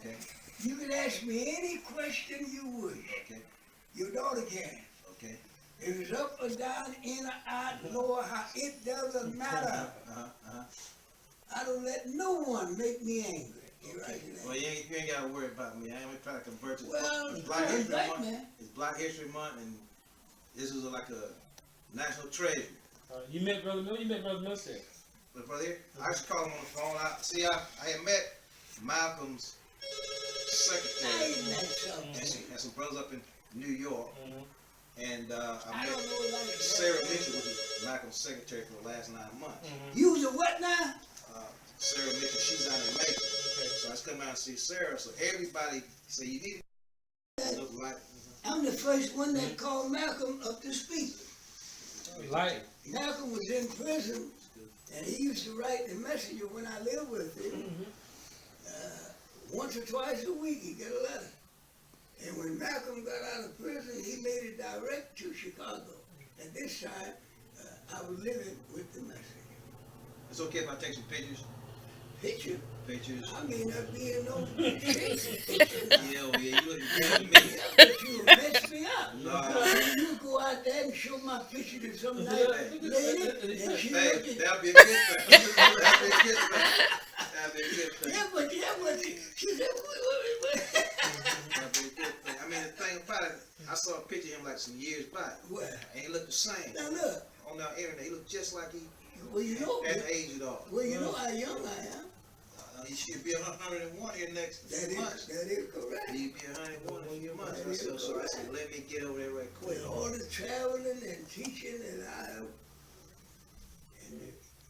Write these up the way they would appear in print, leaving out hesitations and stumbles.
Okay. You can ask me any question you wish. Okay. Your daughter can. Okay. If it's up or down, in or out, lower, how, it doesn't matter. I don't let no one make me angry. Okay. Well, you ain't got to worry about me. I ain't trying to convert you. Well, It's Black History Month. man. It's Black History Month, and this is like a national treasure. You met Brother Miller? You met Brother Miller? But brother, here, I used to call him on the phone. I had met Malcolm's secretary. And some brothers up in New York. And I met Sarah Mitchell, which is Malcolm's secretary for the last 9 months. You was a what now? Sarah Mitchell, she's out in Macon. So I was coming out and see Sarah. So everybody say you need to look like. I'm the first one that called Malcolm up to speak. Malcolm was in prison, and he used to write the Messenger when I lived with him. Once or twice a week, he'd get a letter. And when Malcolm got out of prison, he made it direct to Chicago. At this time, I was living with the Messenger. It's okay if I take some pictures? Picture? Pictures. I mean, not being no picture. Yeah, you look good to me. But you mess me up. No. You go out there and show my picture to some nice lady, and she Hey, look at that'll be a good thing. That'll be a good thing. That'll be a good thing. Yeah, but she said, what? That'll be a good thing. I mean, the thing about it, I saw a picture of him like some years back. Where? And he looked the same. Now look. On the internet, he looked just like he Well, you know. hadn't aged at all. Well, you know how young I am. He should be 101 here next month. That is correct. He'd be 101 in a few months. So I said, let me get over there right quick. With all the traveling and teaching that I have,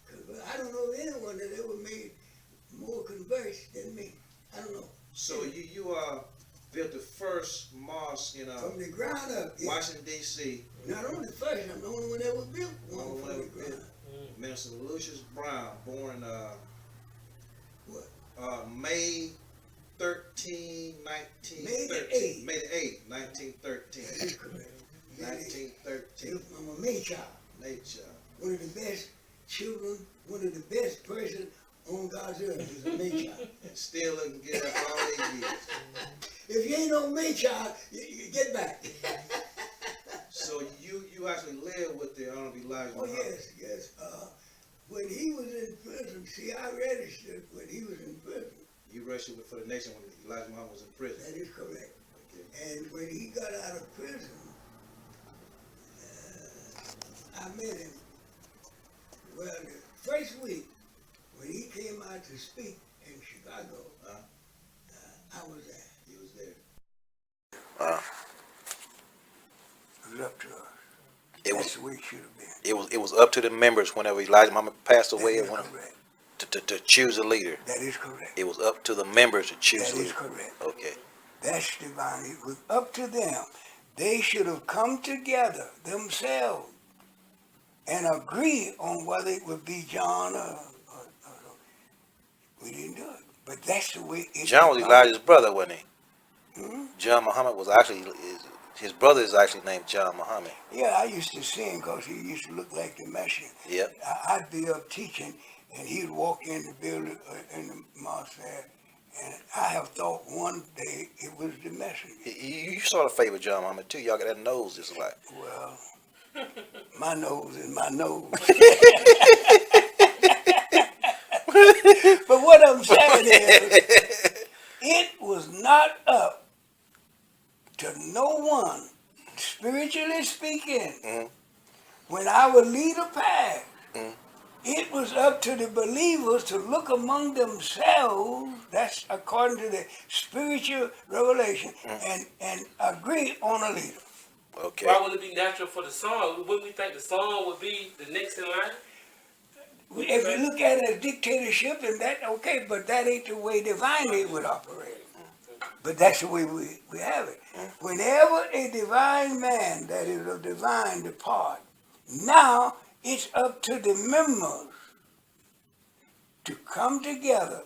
cause I don't know anyone that ever made more converts than me. I don't know. So you built the first mosque in from the ground up. Yeah. Washington D.C. Not only the first, I'm the only one that was built one from the ground up. Minister Lucius Brown, born What? May 13, 1913. May the 8th. May the 8th, 1913. That is correct. 1913. I'm a May child. May child. One of the best children, one of the best person on God's earth is a May child. And still looking good after all these years. If you ain't no May child, you get back. So you actually lived with the Honorable Elijah Oh, Muhammad. yes. When he was in prison, see, I registered when he was in prison. You registered for the nation when Elijah Muhammad was in prison. That is correct. Okay. And when he got out of prison, I met him. Well, the first week, when he came out to speak in Chicago, I was there. He was there. It was up to us. That's the way it should have been. It was up to the members whenever Elijah Muhammad passed away That is correct. to choose a leader. That is correct. It was up to the members to choose That a leader. is correct. Okay. That's divine. It was up to them. They should have come together themselves and agree on whether it would be John or we didn't do it. But that's the way it John was Elijah's brother, wasn't he? Hmm? John Muhammad was actually his brother is actually named John Muhammad. Yeah, I used to sing because he used to look like the Messiah. Yep. I'd be up teaching, and he'd walk in the building, in the mosque there, and I have thought one day it was the Messiah. You sort of favor John Muhammad too. Y'all got that nose just like. Well, my nose is my nose. But what I'm saying is, it was not up to no one, spiritually speaking, when our leader passed. It was up to the believers to look among themselves, that's according to the spiritual revelation, and agree on a leader. Okay. Why would it be natural for the song? Wouldn't we think the song would be the next in line? If you look at it as dictatorship, and that, okay, but that ain't the way divinely it would operate. But that's the way we have it. Whenever a divine man that is a divine depart, now it's up to the members to come together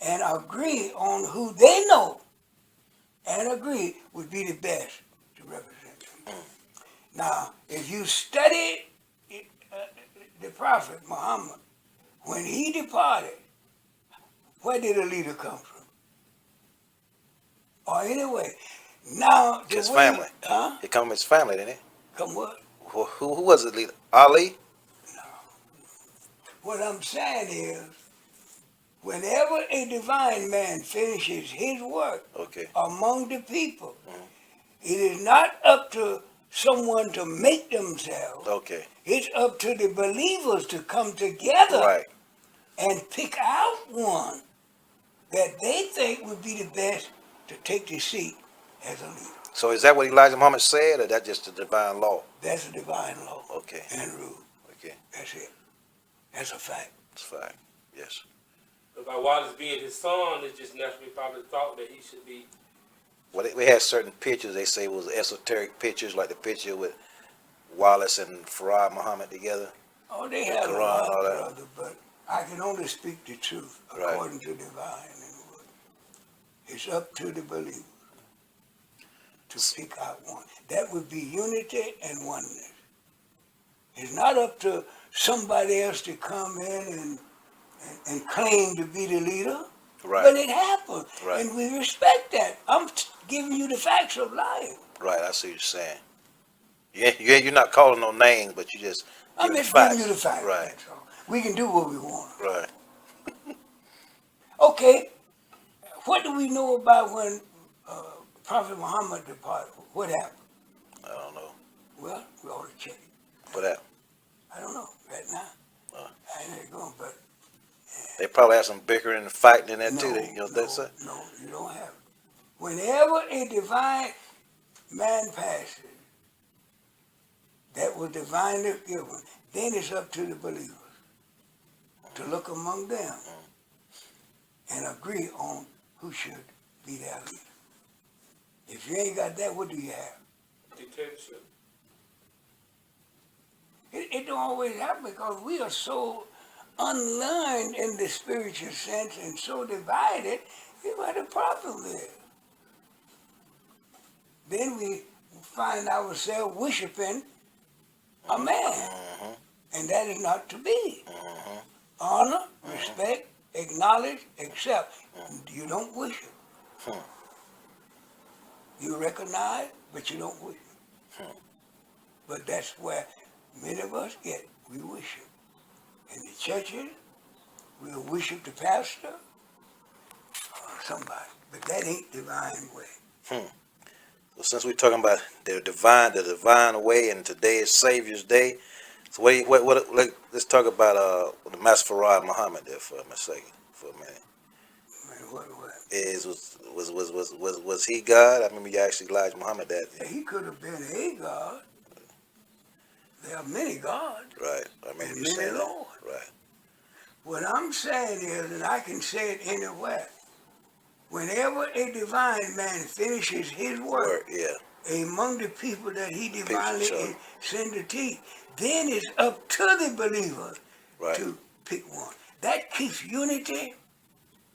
and agree on who they know and agree would be the best to represent them. Now, if you study the Prophet Muhammad, when he departed, where did a leader come from? Or anyway, now the His way, family. huh? It come from his family, didn't it? Come what? Who was the leader? Ali? What I'm saying is, whenever a divine man finishes his work Okay. among the people, it is not up to someone to make themselves. Okay. It's up to the believers to come together Right. and pick out one that they think would be the best to take the seat as a leader. So is that what Elijah Muhammad said, or that just the divine law? That's a divine law Okay. and rule. Okay. That's it. That's a fact. That's fine. Yes. But by Wallace being his son, it just naturally probably thought that he should be. Well, we had certain pictures. They say was esoteric pictures, like the picture with Wallace and Farad Muhammad together. Oh, they have a Quran, lot, all that. brother, but I can only speak the truth Right. according to divine and word. It's up to the believer to pick out one. That would be unity and oneness. It's not up to somebody else to come in and claim to be the leader. Right. But it happened, Right. and we respect that. I'm giving you the facts of life. Right. I see what you're saying. You're not calling no names, but you just I'm giving just facts. giving you the facts. Right. That's all. We can do what we want. Right. Okay, what do we know about when Prophet Muhammad departed? What happened? I don't know. Well, we ought to check it. What happened? I don't know right now. I ain't going, but They probably had some bickering and fighting in there no, too. You know what they say? no, you don't have it. Whenever a divine man passes, that was divinely given, then it's up to the believers to look among them and agree on who should be their leader. If you ain't got that, what do you have? Dictatorship. It don't always happen because we are so unlearned in the spiritual sense and so divided, you got a problem there. Then we find ourselves worshiping a man, and that is not to be. Honor, respect, acknowledge, accept. You don't worship. You recognize, but you don't worship. But that's where many of us get. We worship. In the churches, we'll worship the pastor or somebody. But that ain't divine way. Well, since we're talking about the divine way, and today is Savior's Day, so let's talk about the Master Farad Muhammad there for a second, for a minute. Man, what? Was he God? I remember you asked Elijah Muhammad that. Yeah, he could have been a God. There are many gods. Right. I remember And you many saying that. Lord. Right. What I'm saying is, and I can say it anywhere, whenever a divine man finishes his work Yeah. among the people that he divinely sure. sent to teach, then it's up to the believer Right. to pick one. That keeps unity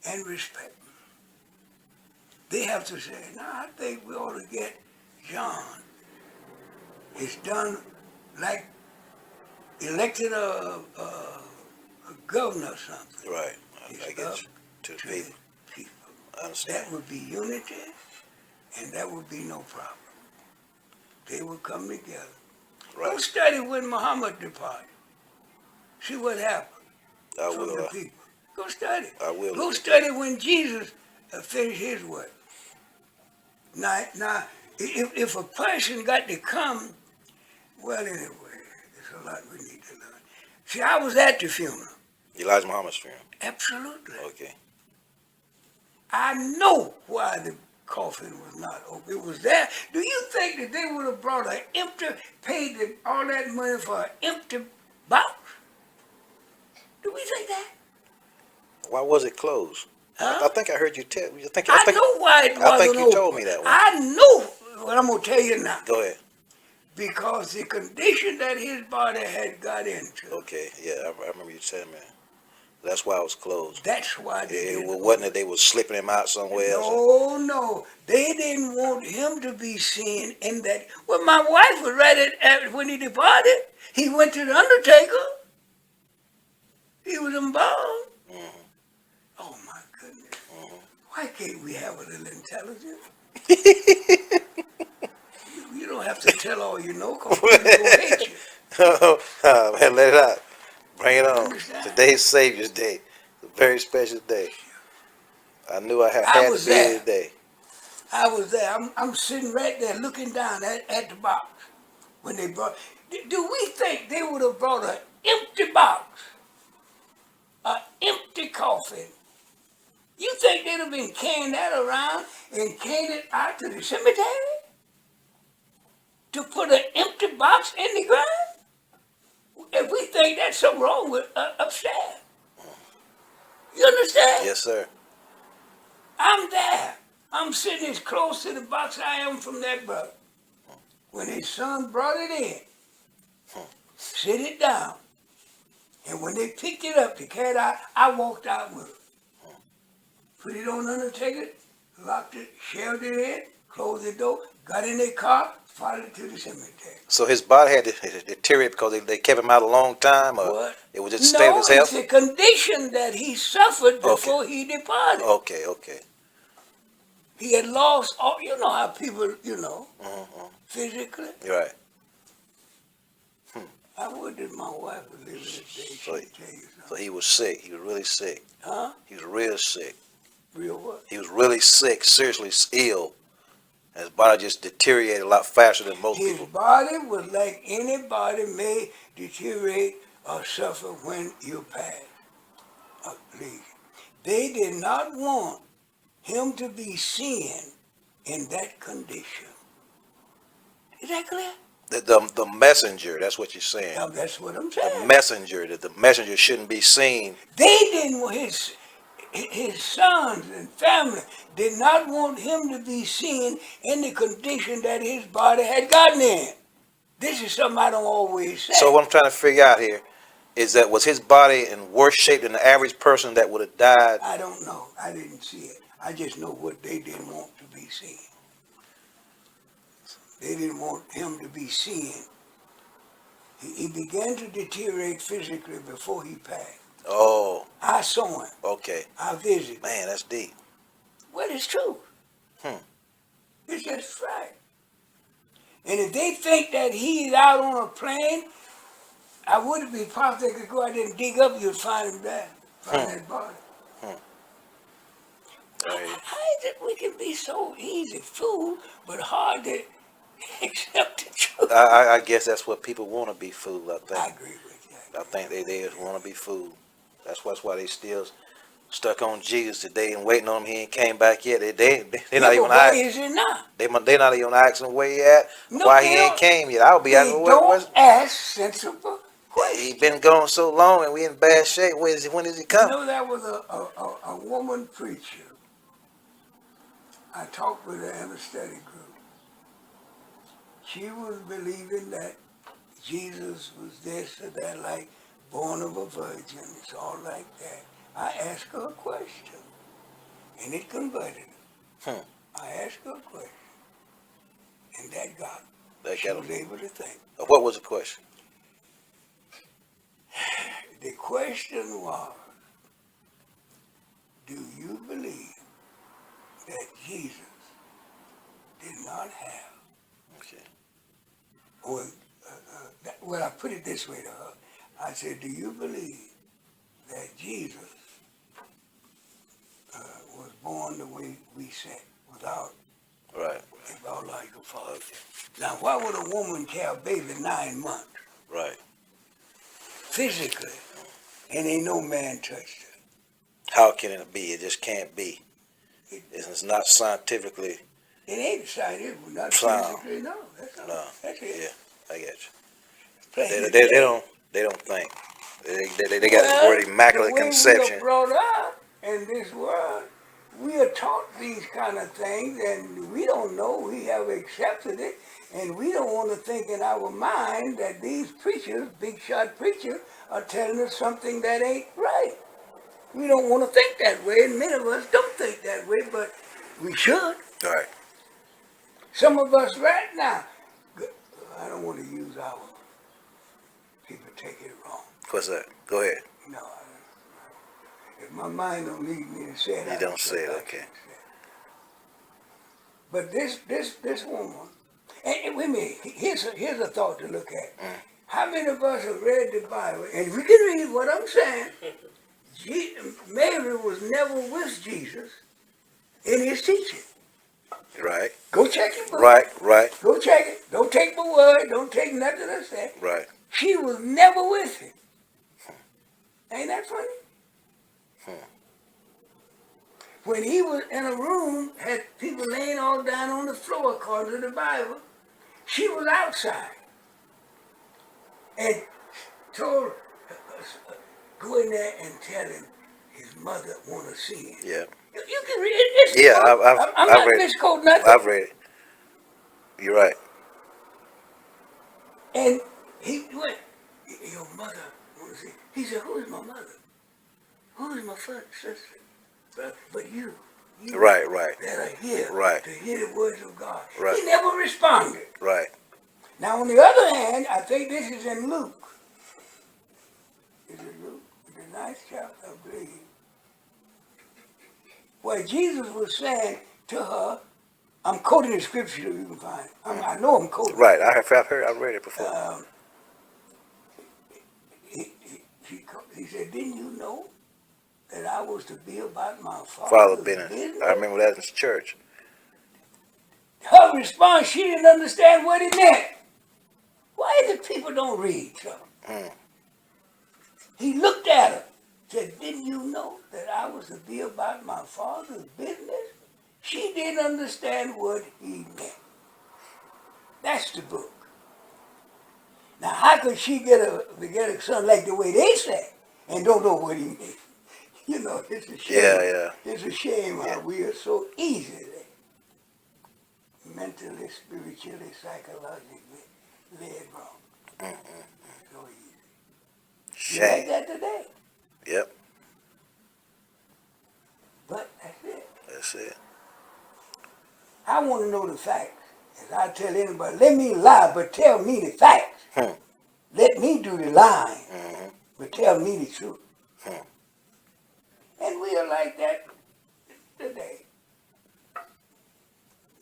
and respect. They have to say, no, I think we ought to get John. It's done like elected a governor or something. Right. It's I get up you. To to the people. the people. I understand. That would be unity, and that would be no problem. They would come together. Go Right. study when Muhammad departed. See what happened I from the will. people. Go study. I will. Go study when Jesus finished his work. Now, if a person got to come, well, anyway, there's a lot we need to learn. See, I was at the funeral. Elijah Muhammad's funeral. Absolutely. Okay. I know why the coffin was not open. It was there. Do you think that they would have brought an empty, paid all that money for an empty box? Do we think that? Why was it closed? Huh? I think I heard you tell. I know why it wasn't I think you open. told me that one. I know what I'm going to tell you now. Go ahead. Because the condition that his body had got into, Okay. Yeah, I remember you telling me. That's why it was closed. that's why they It didn't wasn't that they was slipping him out somewhere else. No, they didn't want him to be seen in that. Well, my wife was right at when he departed. He went to the undertaker. He was embalmed. Mm-hmm. Oh my goodness! Mm-hmm. Why can't we have a little intelligence? You don't have to tell all you know, because people will hate you. Man, let it out. Bring it You on. understand? Today's Savior's Day. It's a very special day. I knew I I had was to be there. here today. I was there. I'm sitting right there looking down at the box when they brought. Do we think they would have brought an empty box, an empty coffin? You think they'd have been carrying that around and carrying it out to the cemetery to put an empty box in the ground? If we think that's something wrong with upstairs, you understand? Yes, sir. I'm there. I'm sitting as close to the box I am from that brother. When his son brought it in, sit it down. And when they picked it up to carry it out, I walked out with it. Put it on the undertaker, locked it, shelved it in, closed the door, got in their car, followed it to the cemetery. So his body had to deteriorate because they kept him out a long time, or What? it was just a state of his No, health? it's a condition that he suffered before he departed. Okay, okay. He had lost all, you know how people, Mm-hmm. physically. You're right. I would that my wife was living this day, she'd tell you something. So he was sick. He was really sick. Huh? He was real sick. Real what? He was really sick, seriously ill. And his body just deteriorated a lot faster than most His people. body was like anybody may deteriorate or suffer when you pass. Please. They did not want him to be seen in that condition. Is that clear? The messenger, that's what you're saying. Now, that's what I'm The saying. messenger, that the messenger shouldn't be seen. They didn't want his sons and family did not want him to be seen in the condition that his body had gotten in. This is something I don't always say. So what I'm trying to figure out here is that was his body in worse shape than the average person that would have died? I don't know. I didn't see it. I just know what they didn't want to be seen. They didn't want him to be seen. He began to deteriorate physically before he passed. Oh, I saw him. okay. I visited. Man, that's deep. Well, it's true. Hmm. It's just fact. And if they think that he's out on a plane, I wouldn't be possible they could go out there and dig up, you'd find him there. Find that body. Right. How is it we can be so easy fooled, but hard to accept the truth? I guess that's what people want to be fooled, I I think. agree with you. I think they just want to be fooled. That's why they still stuck on Jesus today and waiting on him. He ain't came back yet. They're not even Why asking. is it not? They're not even asking where he at, No, why they he ain't don't. came yet. I'll be They asking don't ask sensible questions. he been gone so long and we in bad shape. When is he You come? know, there was a woman preacher. I talked with her in a study group. She was believing that Jesus was this or that, like born of a virgin. It's all like that. I asked her a question, and it converted her. I asked her a question, and that got her. She was able to think. What was the question? The question was, do you believe that Jesus did not have, Okay. well, I put it this way to her. I said, do you believe that Jesus was born the way we said, without Right. a biological father? Now, why would a woman carry a baby 9 months, Right. physically, and ain't no man touched her? How can it be? It just can't be. It's not scientifically. It ain't scientific, not Sound. physically, no. That's all. No. That's it. Yeah, I get you. Plain They don't think. They got this word immaculate the way conception. we are brought up in this world, we are taught these kind of things, and we don't know. We have accepted it, and we don't want to think in our mind that these preachers, big shot preachers, are telling us something that ain't right. We don't want to think that way, and many of us don't think that way, but we should. Right. Some of us right now, I don't want to use our people take it wrong. What's that? Go ahead. No, if my mind don't lead me to say it, You I don't say it, I okay. can't say it. But this woman, and wait a minute, here's a thought to look at. How many of us have read the Bible, and we can read what I'm saying, Mary was never with Jesus in his teaching. Right. Go check it. Right. Go check it. Don't take my word. Don't take nothing I said. Right. She was never with him. Ain't that funny? When he was in a room, had people laying all down on the floor according to the Bible, she was outside. And told go in there and tell him his mother want to see him. Yeah. You can read it. It's Yeah, I'm I've not read it. misquoting nothing. I've read it. You're right. And he went, your mother want to see. He said, who is my mother? Who is my first sister? But you Right. that are here Right. to hear the words of God. Right. He never responded. Right. Now, on the other hand, I think this is in Luke. Is it Luke? The 9th chapter, I believe. Where Jesus was saying to her, I'm quoting the scripture you can find. I know I'm quoting. Right. I've read it before. He said, didn't you know that I was to be about my Father father's Bennett. business? I remember that in church. Her response, she didn't understand what it meant. Why is it people don't read something? He looked at her, said, didn't you know that I was to be about my father's business? She didn't understand what he meant. That's the book. Now, how could she get a son like the way they say and don't know what he means? You know, it's a shame. Yeah. It's a shame how we are so easily, mentally, spiritually, psychologically led wrong. So easy. You like Shame. that today? Yep. But that's it. That's it. I want to know the facts. As I tell anybody, let me lie, but tell me the facts. Let me do the lying, but tell me the truth. And we are like that today.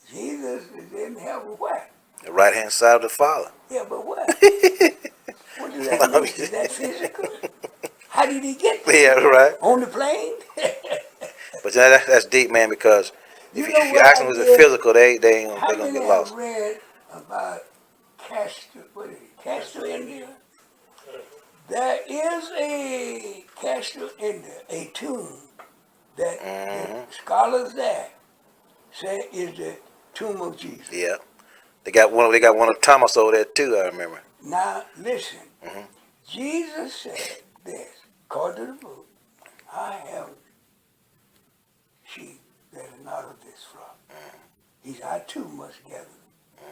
Jesus is in heaven where? The right hand side of the Father. Yeah, but where? What does that mean? Is that physical? How did he get there? Yeah, right. On the plane? But that's deep, man, because if know you what ask I them was did? it physical, they ain't How they gonna many get have lost. read about Castro, India? There is a Castro, India, a tomb that the scholars there say is the tomb of Jesus. Yeah. They got one of Thomas over there too, I remember. Now listen, Jesus said this, according to the book, I have sheep that are not of this flock. He said, I too must gather them.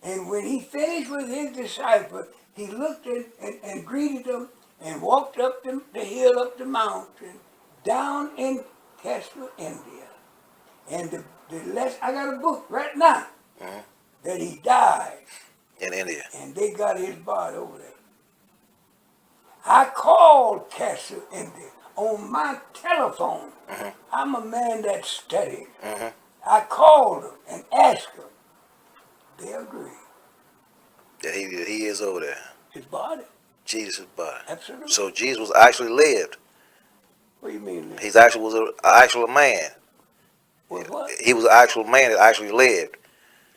And when he finished with his disciples, he looked and greeted them and walked up the hill, up the mountain, down in Castro, India. And I got a book right now that he died. In India. And they got his body over there. I called Castro, India on my telephone. I'm a man that studied. I called them and asked them. They agreed. That he is over there. His body. Jesus' body. Absolutely. So Jesus was actually lived. What do you mean? He's actually was an actual man. What? He was an actual man that actually lived.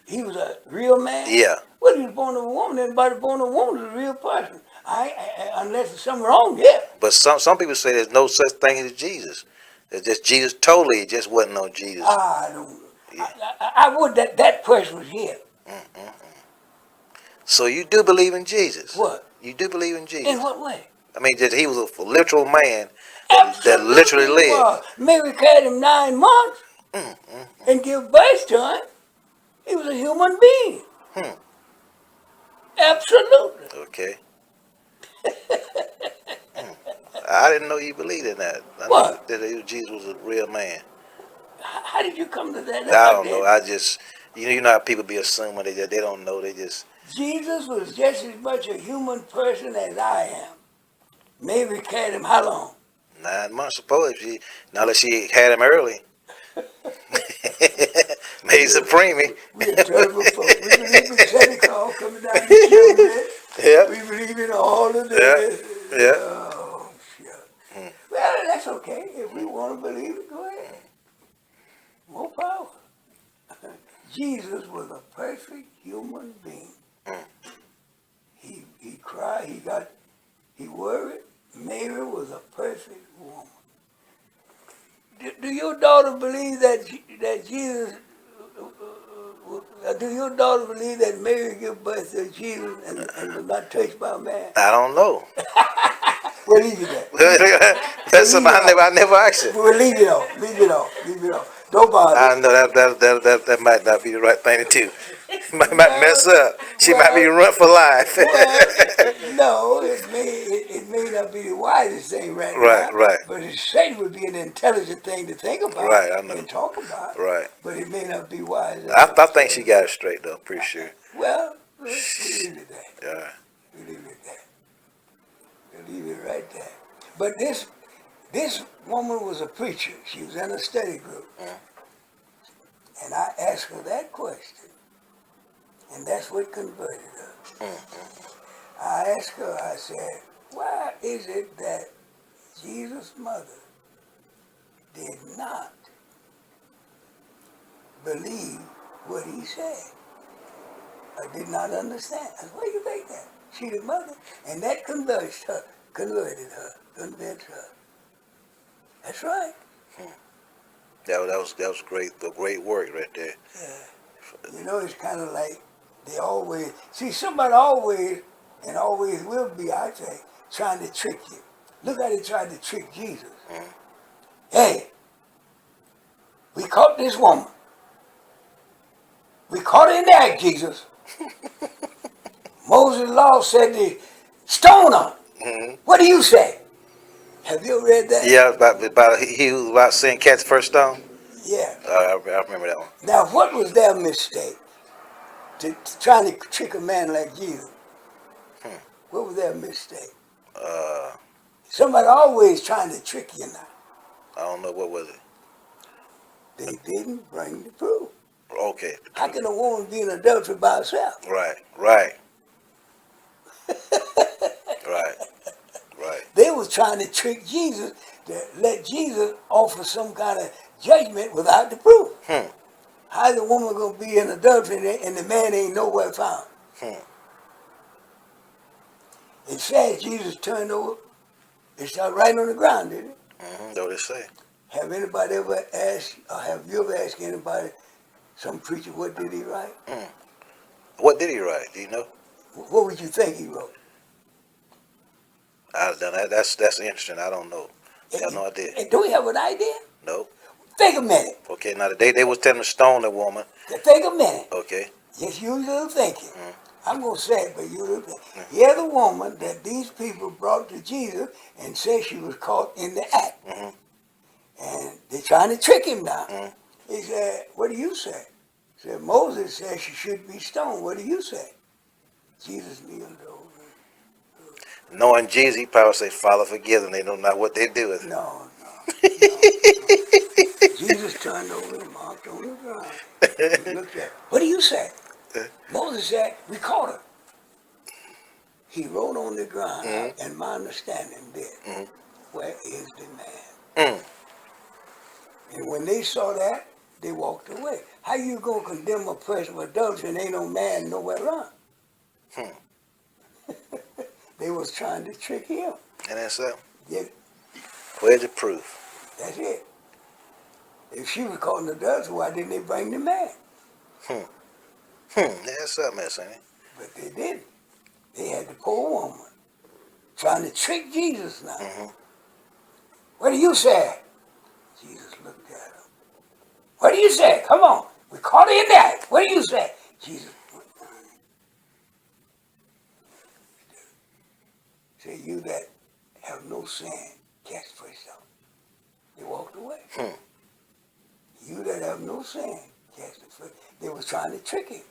He was a real man? Yeah. Well, he was born of a woman. Everybody born of a woman is a real person. Unless there's something wrong, yeah. But some people say there's no such thing as Jesus. It's just Jesus totally. It just wasn't no Jesus. I don't. I would that person was here. So you do believe in Jesus? What? You do believe in Jesus? In what way? I mean, that he was a literal man Absolutely that literally lived. was. Mary carried him 9 months and gave birth to him. He was a human being. Absolutely. Okay. I didn't know you believed in that. I What? knew that Jesus was a real man. How did you come to that? I don't know. I just, you know how people be assuming they don't know. They just. Jesus was just as much a human person as I am. Mary carried him how long? 9 months, supposedly. Now that she had him early. Made supreme. We a terrible folk. We believe in Santa Claus coming down to children. Yeah, We believe in all of yeah, this. yeah. Oh, shit. Well, that's okay. If we want to believe it, go ahead. More power. Jesus was a perfect human being. He cried, he worried. Mary was a perfect woman. Do your daughter believe that Jesus? Do your daughter believe that Mary gave birth to Jesus and was not touched by a man? I don't know. Well, leave it there. That's something I never asked you. Well, leave it off. Leave it off. Leave it off. Don't bother. I know that might not be the right thing to do. Might mess up. She might be run for life. Well, no, it may not be the wisest thing right Right, now. right. But it certainly would be an intelligent thing to think about Right, I know. and talk about. Right. But it may not be wise. I think she got it straight though. I'm pretty sure. Well, we leave it there. Yeah. We leave it there. We leave it right there. But this woman was a preacher. She was in a study group. And I asked her that question. And that's what converted her. I asked her, I said, why is it that Jesus' mother did not believe what he said? I did not understand. I said, why do you think that? She the mother. And that convinced her. That's right. That was great. Great work right there. Yeah. You know, it's kind of like they always, see, somebody always, and always will be, I say, trying to trick you. Look how they tried to trick Jesus. Hey, we caught this woman. We caught her in the act, Jesus. Moses' law said to stone her. What do you say? Have you read that? Yeah, about he who about sin catch first stone. Yeah. I remember that one. Now, what was their mistake? To trying to trick a man like Jesus. What was their mistake? Somebody always trying to trick you now. I don't know, what was it? They didn't bring the proof. Okay. How can a woman be in adultery by herself? Right. They was trying to trick Jesus to let Jesus offer some kind of judgment without the proof. How's the woman gonna be in adultery and the man ain't nowhere found? It says Jesus turned over and started right on the ground, didn't it? That's what they say. Have anybody ever asked, or have you ever asked anybody, some preacher, what did he write? What did he write? Do you know? What would you think he wrote? That's interesting. I don't know. I have no idea. And do we have an idea? Nope. Think a minute. Okay, now they was telling him to stone the woman. Think a minute. Okay. Just use a little thinking. I'm going to say it, but you little think. Here's the woman that these people brought to Jesus and said she was caught in the act. And they're trying to trick him now. He said, what do you say? He said, Moses said she should be stoned. What do you say? Jesus kneeled over. Knowing Jesus, he probably say, Father, forgive them. They don't know what they do. No. Jesus turned over and marked on the ground. He looked at her. What do you say? Moses said, we caught her. He wrote on the ground, and my understanding did, where is the man? And when they saw that, they walked away. How you going to condemn a person for adultery and ain't no man nowhere around? They was trying to trick him. And that's it. Yeah, Where's the proof? that's it. If she was caught in adultery, why didn't they bring the man? That's something else, ain't it? But they didn't. They had the poor woman trying to trick Jesus now. What do you say? Jesus looked at her. What do you say? Come on. We caught her in that. What do you say? Jesus said, you that have no sin, cast first stone. They walked away. You that have no sin, cast the first. They was trying to trick him.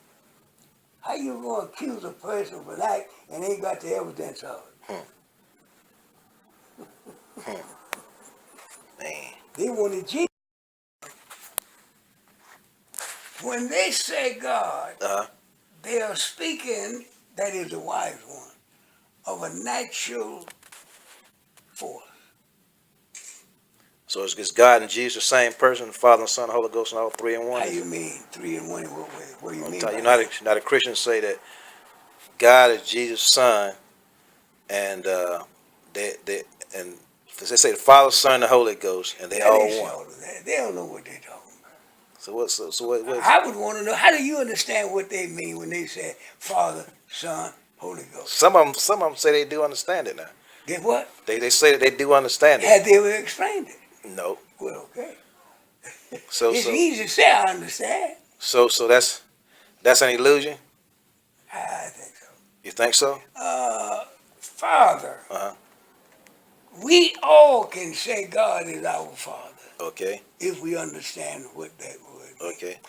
How you going to accuse a person of an act and ain't got the evidence of it? Man. They wanted Jesus. when they say God, Uh-huh. they are speaking, that is the wise one, of a natural force. So is God and Jesus the same person, the Father and Son, Holy Ghost, and all three in one? How you mean 3 in 1? What do you mean? You're not a Christian say that God is Jesus' Son, and they say the Father, Son, and the Holy Ghost, and they all one. They don't know what they're talking about. So what? I would want to know, how do you understand what they mean when they say Father, Son, Holy Ghost? Some of them say they do understand it now. They what? They say that they do understand it. Have they ever explained it? No. Well, okay. So It's easy to say I understand. So that's an illusion. I think so. You think so? Father. Uh-huh. We all can say God is our Father Okay. if we understand what that word means. Okay.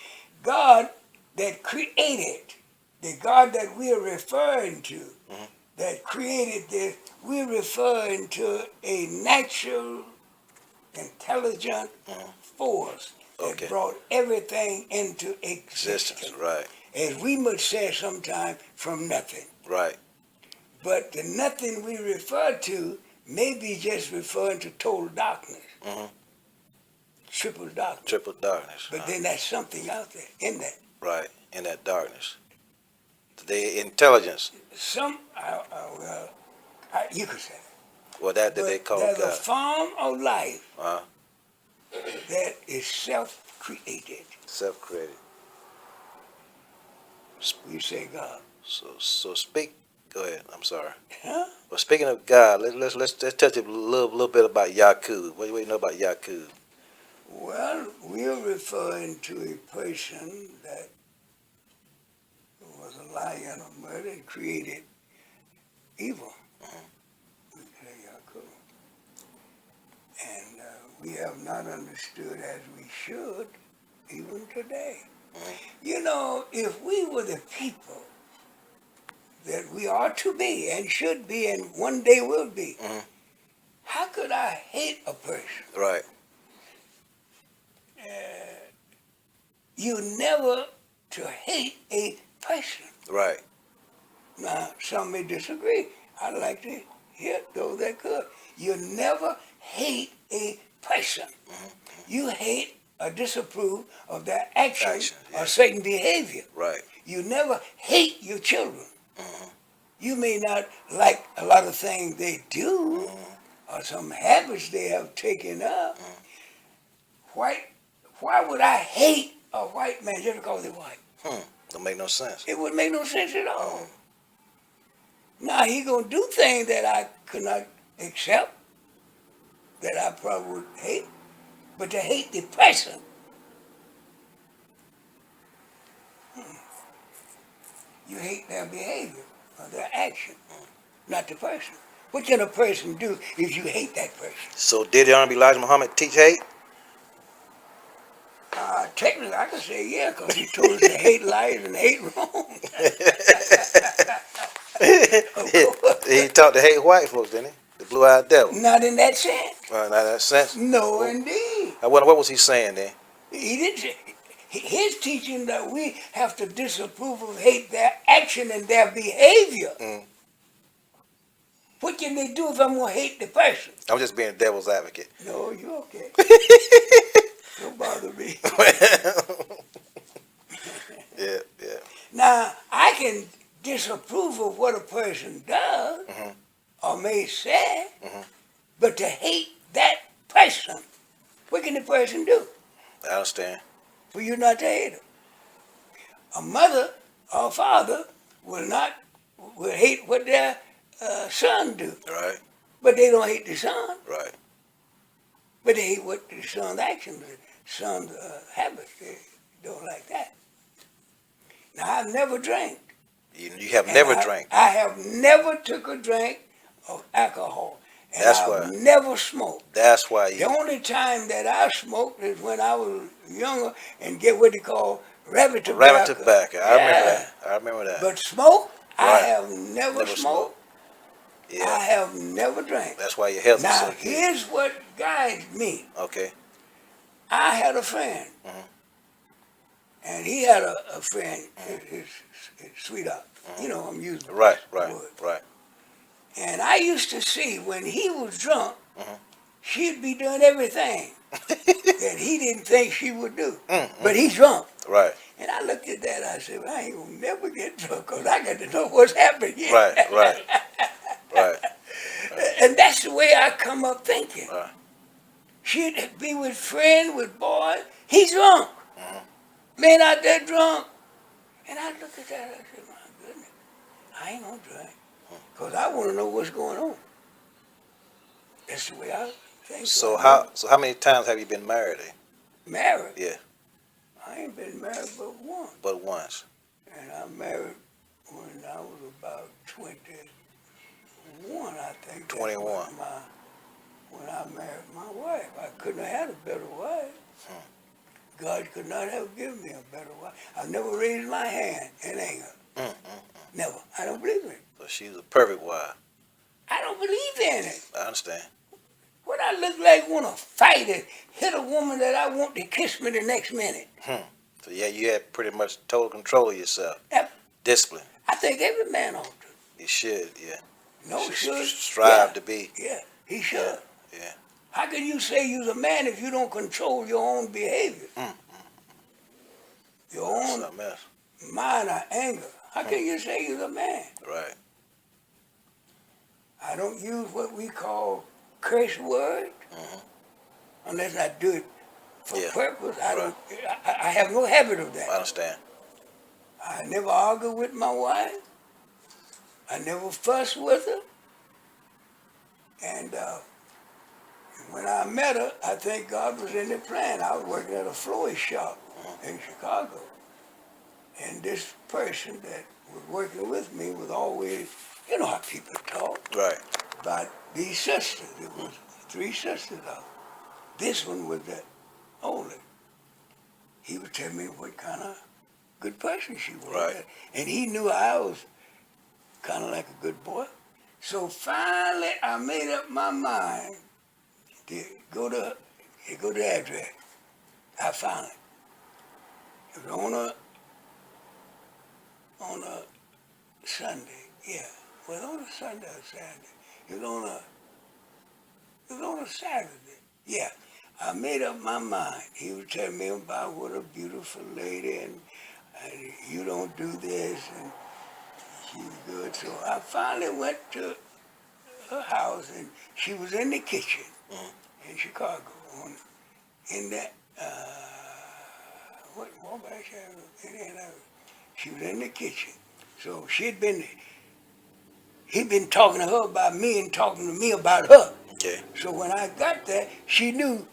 God that created, the God that we're referring to, that created this, we're referring to a natural, intelligent force that brought everything into existence. Right. As we must say sometimes, from nothing. Right. But the nothing we refer to may be just referring to total darkness. Triple darkness. Triple darkness. But then that's something out there in that. Right. In that darkness. The intelligence. You could say that. Well, that they call there's God. a form of life Uh-huh. that is self-created. Self-created. We say God. So speak. Go ahead. I'm sorry. Huh? Well, speaking of God, let's touch a little bit about Yakub. What do you know about Yakub? Well, we're referring to a person that was a liar and a murderer and created evil. We say Yaakov. And we have not understood as we should, even today. You know, if we were the people that we are to be and should be and one day will be, how could I hate a person? Right. You never to hate a person. Right. Now, some may disagree. I'd like to hear those that could. You never hate a person. You hate or disapprove of their action or certain behavior. Right. You never hate your children. You may not like a lot of things they do or some habits they have taken up. Why would I hate a white man just because they're white? Don't make no sense. It would make no sense at all. Now, he going to do things that I could not accept, that I probably would hate, but to hate the person, you hate their behavior or their action, not the person. What can a person do if you hate that person? So did the Honorable Elijah Muhammad teach hate? Technically, I can say yeah, because he told us to hate liars and hate wrong. He taught to hate white folks, didn't he? The blue-eyed devil. Not in that sense. Not in that sense. No, indeed. I wonder what was he saying then? He didn't say. His teaching that we have to disapprove of, hate their action and their behavior. What can they do if I'm going to hate the person? I'm just being devil's advocate. No, you're okay. Don't bother me. Yeah. Now, I can disapprove of what a person does or may say, but to hate that person, what can the person do? I understand. For you not to hate him. A mother or father will hate what their son do. Right. But they don't hate the son. Right. But they hate what the son's actions, the son's habits. They don't like that. Now, I've never drank. You have never drank. I have never took a drink of alcohol. And That's I've why. never smoked. That's why you. The only time that I smoked is when I was younger and get what they call rabbit tobacco. Rabbit tobacco. I remember that. But smoke, I Right. have never smoked. Yeah. I have never drank. That's why your health is Now, so good. here's what guides me. Okay. I had a friend, And he had a friend, his sweetheart. You know, I'm using Right, the right, word. right. And I used to see when he was drunk, Mhm. she'd be doing everything that he didn't think she would do. Mm, But he's drunk. Right, And I looked at that, I said, well, I ain't gonna never get drunk because I got to know what's happening here. right, right, right, And that's the way I come up thinking. right. She'd be with friends, with boys. He's drunk. Mhm. Man out there drunk. And I look at that, I said, my goodness, I ain't gonna drink. Because I want to know what's going on. That's the way I think. So how many times have you been married? Married? Yeah, I ain't been married but once. but once. And I married when I was about 21, I think. 21. When I married my wife. I couldn't have had a better wife. God could not have given me a better wife. I never raised my hand in anger. Never. I don't believe in it. So she was a perfect wife. I don't believe in it. I understand. What I look like want to fight and hit a woman that I want to kiss me the next minute. So yeah, you had pretty much total control of yourself. Yep. Discipline. I think every man ought to. You should, yeah. No, You should should. strive Yeah. to be. Yeah, he should. Yeah. How can you say you're a man if you don't control your own behavior? Your own Something else. mind or anger. How can you say you're a man? Right. I don't use what we call curse words unless I do it for Yeah. purpose. I have no habit of I that. understand. I never argue with my wife. I never fuss with her. And when I met her, I think God was in the plan. I was working at a florist shop in Chicago. And this person that was working with me was always, you know how people talk Right. about these sisters. There was 3 sisters of them. This one was the only. He would tell me what kind of good person she was. Right. And he knew I was kind of like a good boy. So finally, I made up my mind to go to the address. I found it. It was on a Sunday. Yeah, was it on a Sunday or Saturday? It was on a Saturday. Yeah, I made up my mind. He was telling me about what a beautiful lady and you don't do this and she's good. So I finally went to her house and she was in the kitchen in Chicago in that what Wabash Avenue. She was in the kitchen. So he'd been talking to her about me and talking to me about her. Okay. So when I got there, she knew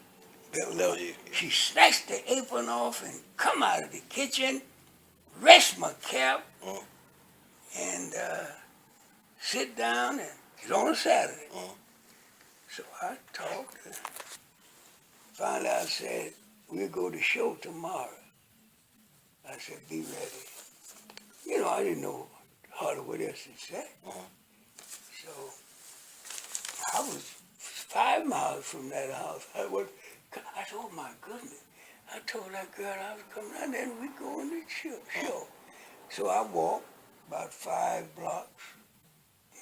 that was you. she snatched the apron off and come out of the kitchen, rest my cap, and sit down, and it's on a Saturday. So I talked. Finally, I said, we'll go to show tomorrow. I said, be ready. You know, I didn't know hardly what else to say. So I was 5 miles from that house. I said, oh my goodness. I told that girl I was coming out there and we going to show. So I walked about 5 blocks.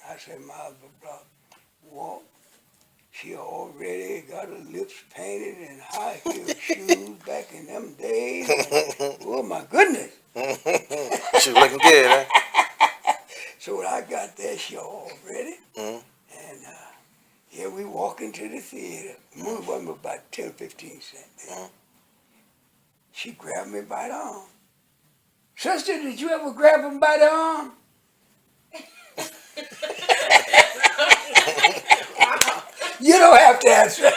I said miles per block. Walked. She already got her lips painted and high heel shoes back in them days. Oh my goodness. She was looking good, huh? So when I got there, she all ready. And here we walk into the theater. The movie wasn't about 10, 15 cents. She grabbed me by the arm. Sister, did you ever grab him by the arm? You don't have to answer.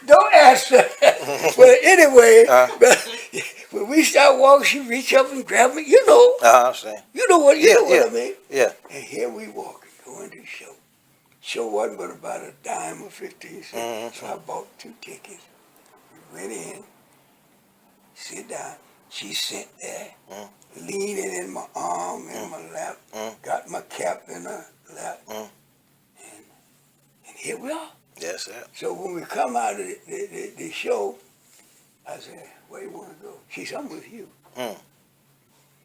Don't answer. But anyway, when we start walking, she reach up and grab me. You know. I understand. You know what I mean. Yeah. And here we walking, going to the show. Show wasn't but about a dime or 15 cents. So I bought 2 tickets. We went in, sit down. She sat there, leaning in my arm, in my lap, got my cap in her lap. And here we are. Yes, sir. So when we come out of the show, I said, where you want to go? She said, I'm with you. Hmm.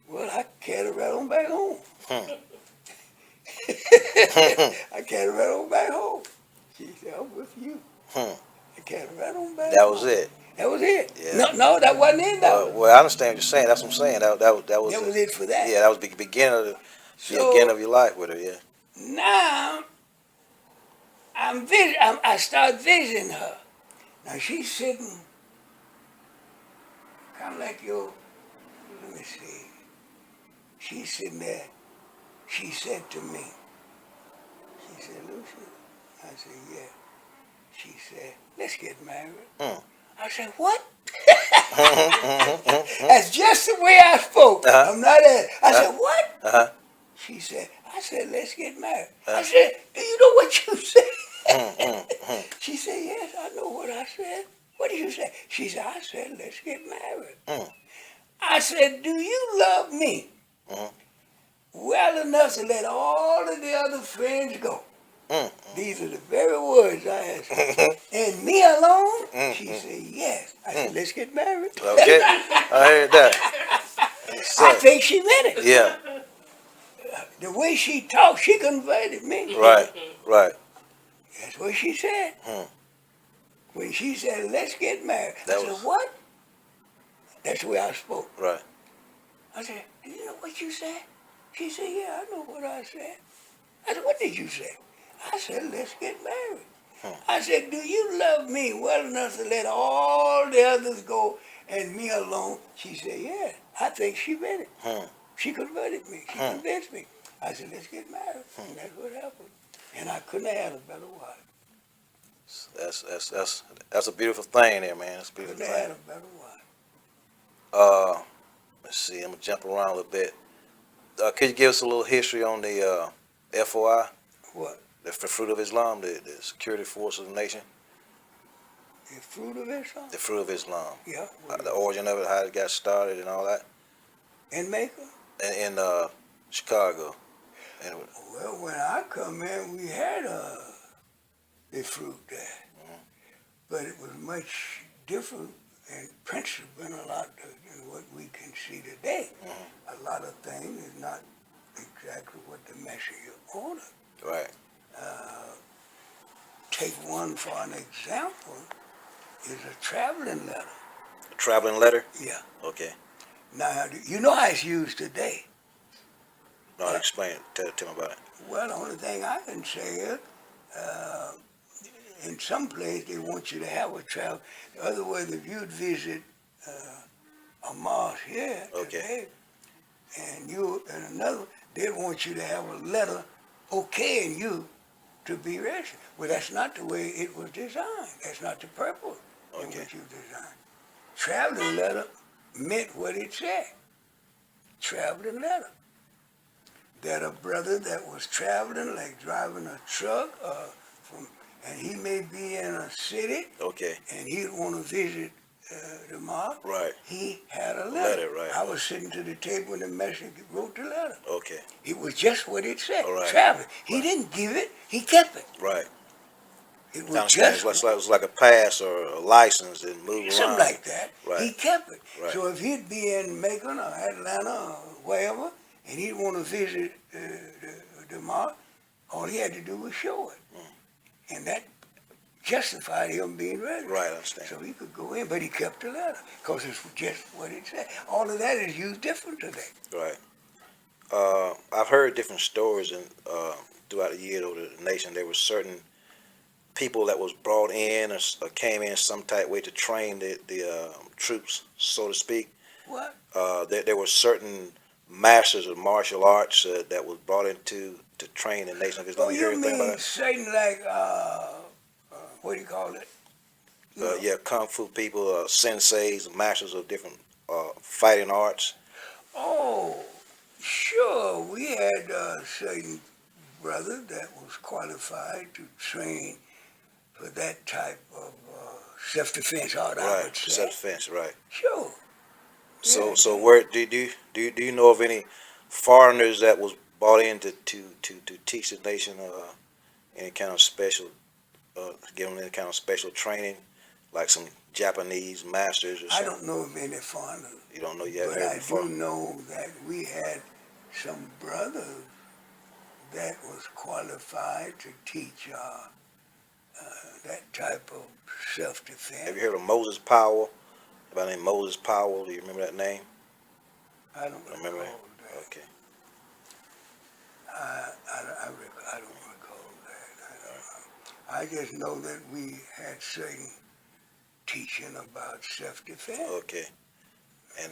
Well, I carried her right on back home. Hmm. I carried her right on back home. She said, I'm with you. Hmm. I carried her right on back That home. was it. That was it. Yeah. No, that wasn't it. Well, I understand what you're saying. That's what I'm saying. That was It for that. yeah, that was the beginning of the So beginning of your life with her. Yeah. now I start visiting her. Now she's sitting kind of like your, let me see. She's sitting there. She said to me, she said, Lucius. I said, yeah. She said, let's get married. Hmm. I said, what? That's just the way I spoke. Uh-huh. I'm not at. I said, what? Uh-huh. She said, I said, let's get married. Uh-huh. I said, do you know what you said? Hmm. She said, yes, I know what I said. What did you say? She said, I said, let's get married. Hmm. I said, do you love me Mhm. well enough to let all of the other friends go? Hmm. These are the very words I asked her. And me alone? Mm, She said, yes. I said, let's get married. Okay. I heard that. I think she meant it. Yeah. The way she talked, she converted me. Right. Right. That's what she said. Hmm. When she said, let's get married, That I said, was- what? That's the way I spoke. Right. I said, do you know what you said? She said, yeah, I know what I said. I said, what did you say? I said, let's get married. I said, do you love me well enough to let all the others go and me alone? She said, yeah, I think she meant it. Hmm. She converted me. She convinced me. I said, let's get married. And that's what happened. And I couldn't have had a better wife. That's a beautiful thing there, man. That's a beautiful Couldn't have had thing. a better wife. Let's see. I'm gonna jump around a little bit. Could you give us a little history on the FOI, What? the Fruit of Islam, the security force of the nation, The fruit of Islam? the Fruit of Islam, Yeah. the origin of it, how it got started, and all that, In Macon? in Chicago. And Well, when I come in, we had the fruit there. But it was much different in principle and a lot than what we can see today. A lot of things is not exactly what the Messiah ordered. right. Take one for an example, is a traveling letter. A traveling letter. Yeah. Okay. Now, you know how it's used today. No, explain it. Tell me about it. Well, the only thing I can say is, in some place they want you to have a travel. Otherwise, if you'd visit a mosque here today, and another, they'd want you to have a letter okaying you to be registered. Well, that's not the way it was designed. That's not the purpose in which you designed. Traveling letter meant what it said. Traveling letter. That a brother that was traveling, like driving a truck, and he may be in a city, Okay. and he'd want to visit the mosque. Right. He had a letter. Right. I was sitting to the table when the messenger wrote the letter. Okay. It was just what it said. All right. Traveling. He didn't give it. He kept it. Right. It I was understand. just It was like a pass or a license and move around. something like that. Right. He kept it. Right. So if he'd be in Macon or Atlanta or wherever, and he'd want to visit the mosque, all he had to do was show it. And that justified him being registered. Right, I understand. So he could go in, but he kept the letter because it's just what it said. All of that is used different today. Right. I've heard different stories and throughout the years over the nation. There were certain people that was brought in or came in some type way to train the troops, so to speak. What? There were certain masters of martial arts that was brought in to train the Nation of Islam. Oh, You heard you anything about mean that? Satan like, what do you call it? Yeah, kung fu people, senseis, masters of different fighting arts. Oh, sure. We had a certain brother that was qualified to train for that type of self-defense art, I Right, would say. self-defense. Right. Sure. So, Yeah. so where do you know of any foreigners that was brought in to teach the nation any kind of special, give them any kind of special training like some Japanese masters or I something? don't know of any foreigners, You don't know yet? but I do know that we had some brothers that was qualified to teach that type of self-defense. Have you heard of Moses Powell? About named Moses Powell? Do you remember that name? I don't Remember recall that? that. Okay. I don't recall that. I just know that we had certain teaching about self-defense. Okay.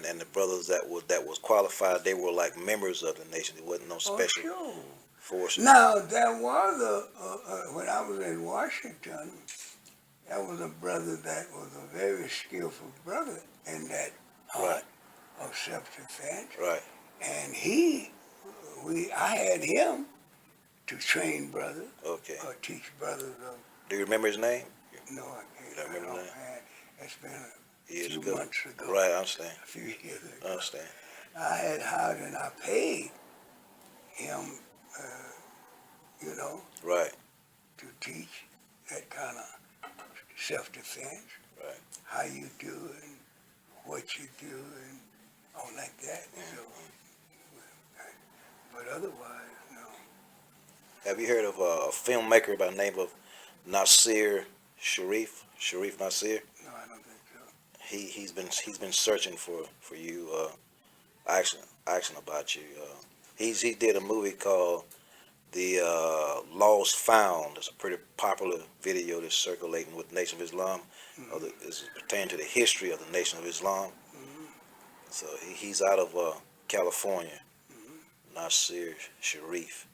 And the brothers that was qualified, they were like members of the nation. There wasn't no special sure. forces. Now, there was when I was in Washington, there was a brother that was a very skillful brother in that art of self-defense. Right. And I had him to train brothers, Okay. or teach brothers of, Do you remember his name? no, I can't. don't remember that? It's been Years few ago. months ago. Right, I understand. A few years I ago. understand. I had hired and I paid him, Right. to teach that kind of self-defense. Right. How you do it, and what you do, and all like that. So, but otherwise, no. Have you heard of a filmmaker by the name of Nasir Sharif? Sharif Nasir? No, I don't think so. He's been searching for you, asking about you. He did a movie called The Lost Found. It's a pretty popular video that's circulating with the Nation of Islam. It's pertaining to the history of the Nation of Islam. So he's out of California. Nasir Sharif.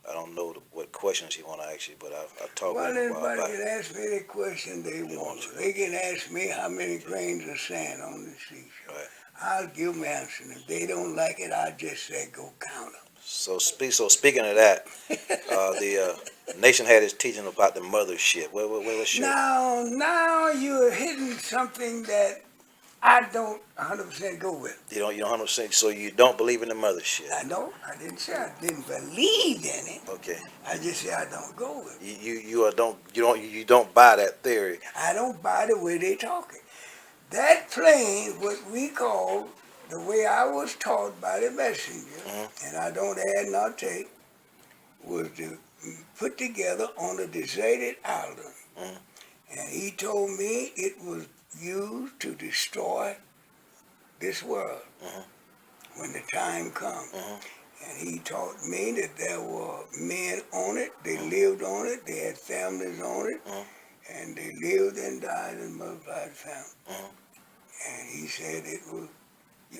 I don't know what questions he want to ask you, but I talked Well, with him a while anybody back. can ask me any question they want. They can ask me how many grains of sand on the seashore. Right. I'll give them answer. If they don't like it, I'll just say go count them. So speaking of that, the nation had its teaching about the mothership. What's your Now you're hitting something that I don't 100% go with. you don't 100%. So you don't believe in the mothership? I didn't say I didn't believe in it. Okay. I just say I don't go with it. You don't buy that theory. I don't buy the way they talking. That plane, what we call, the way I was taught by the messenger, and I don't add nor take, was to put together on a deserted island. And he told me it was used to destroy this world when the time comes. And he taught me that there were men on it, they lived on it, they had families on it, and they lived and died and multiplied family. And he said it was,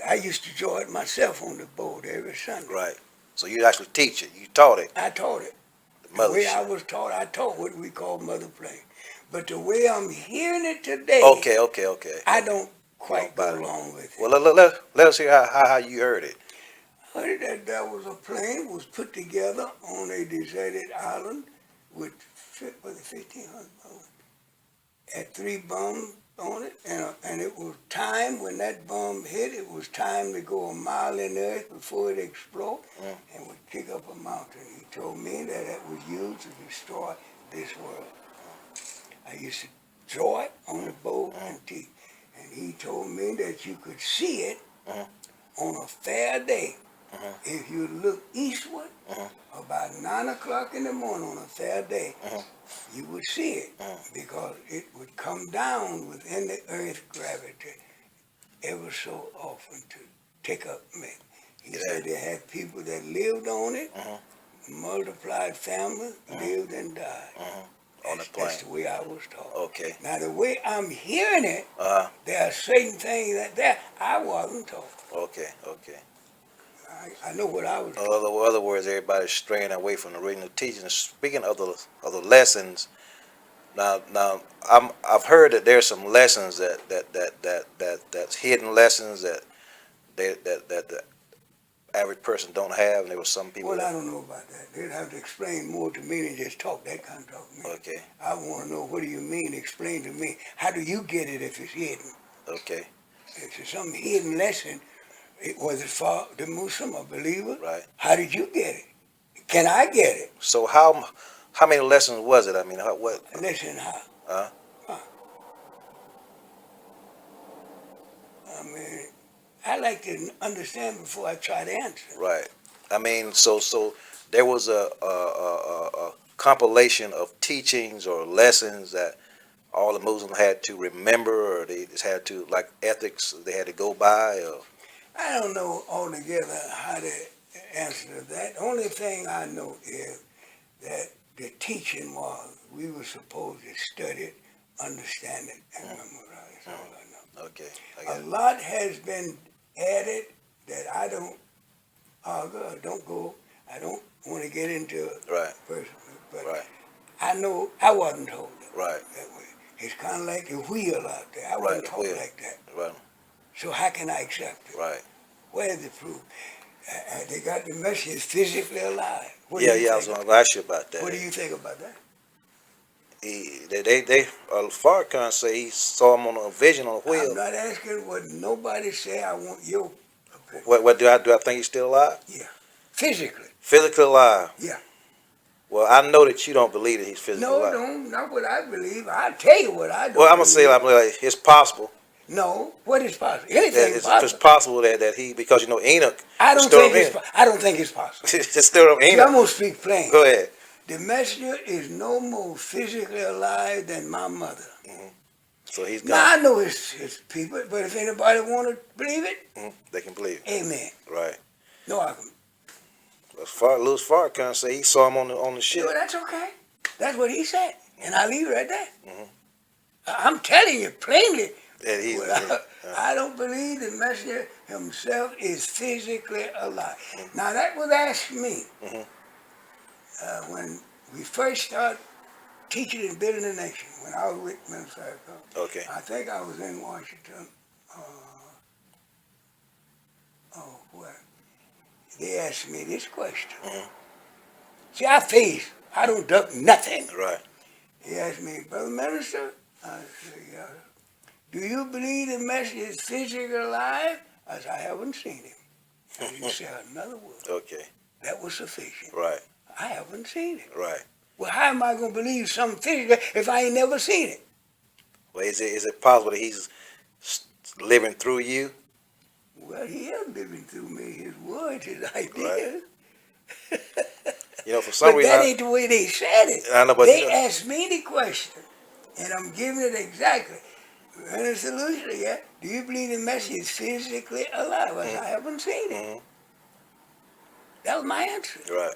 I used to draw it myself on the board every Sunday. Right. So you actually teach it. You taught it. I taught it. The The way I mothership. was taught, I taught what we call mother plane. But the way I'm hearing it today, Okay. I don't quite buy go it. along with it. Well, let us hear how you heard it. I heard that there was a plane was put together on a deserted island with 1,500 bombs. Had 3 bombs on it, and it was time when that bomb hit. It was time to go a mile in the earth before it exploded and would kick up a mountain. He told me that it was used to destroy this world. I used to draw it on the board and teach. And he told me that you could see it on a fair day. If you look eastward, about 9 o'clock in the morning on a fair day, you would see it because it would come down within the earth's gravity ever so often to take up men. He said they had people that lived on it, multiplied families, lived and died. On the plane. That's the way I was taught. Okay. Now the way I'm hearing it, Uh-huh. there are certain things that I wasn't taught. Okay. I know what I was In other words, everybody's straying away from the original teaching. Speaking of the lessons, now I've heard that there's some lessons that's hidden lessons that the average person don't have, and there were some people. Well, I don't know about that. They'd have to explain more to me than just talk that kind of talk to me. Okay. I want to know, what do you mean? Explain to me. How do you get it if it's hidden? Okay. If it's some hidden lesson, was it for the Muslim or believer? Right. How did you get it? Can I get it? So how many lessons was it? I mean, what? Listen, how? Huh? I mean, I like to understand before I try to answer. Right. I mean, so there was a compilation of teachings or lessons that all the Muslims had to remember, or they just had to, like, ethics they had to go by, or I don't know altogether how to answer that. The only thing I know is that the teaching was we were supposed to study it, understand it, and memorize. That's all I know. okay, I A got it. lot has been added that I don't argue, or don't go. I don't want to get into it Right, personally, but right, I know I wasn't told right, that way. It's kind of like the wheel out there. I Right, wasn't the taught wheel. like that. right, So how can I accept it? right. Where's the proof? They got the message physically alive. What do Yeah, you yeah. I was think? going to ask you about that. What do you think about that? They Farrakhan say he saw him on a vision on a I'm wheel. not asking what nobody say. I want your opinion. What do I think he's still alive? Physically. Physically alive? Yeah. Well, I know that you don't believe that he's physically No, alive. don't. Not what I believe. I'll tell you what I don't Well, I'm gonna say believe. like it's possible. No. What is possible? That Anything it's possible. possible that he, because you know Enoch. I the don't story think of it's. Enoch. I don't think it's possible. The story of See, I'm Enoch. gonna speak plain. Go ahead. The messenger is no more physically alive than my mother. So he's Now gone. I know his people, but if anybody want to believe it, They can believe. amen. Right. No argument. Louis Farrakhan say he saw him on the ship. Well, that's okay. That's what he said, and I leave it right there. Mhm. I'm telling you plainly. And he's Well, I don't believe the messenger himself is physically alive. Now that was asked me Mhm. when we first started teaching and building the nation. When I was with Minister Lucius. okay. I think I was in Washington. Well, they asked me this question. Mhm. See, I don't duck nothing. Right. He asked me, Brother Minister, I said, yeah. Do you believe the messenger is physically alive? I said, I haven't seen him. And he said another word. Okay. That was sufficient. Right. I haven't seen him. Right. Well, how am I going to believe something physical if I ain't never seen it? Well, is it possible that he's living through you? Well, he is living through me, his words, his ideas. You know, for some But reason, that ain't the way they said it. I know, but They you know, asked me the question, and I'm giving it exactly. Minister Lucius, yeah, do you believe the message is physically alive? I said, I haven't seen it. Mhm. That was my answer. Right.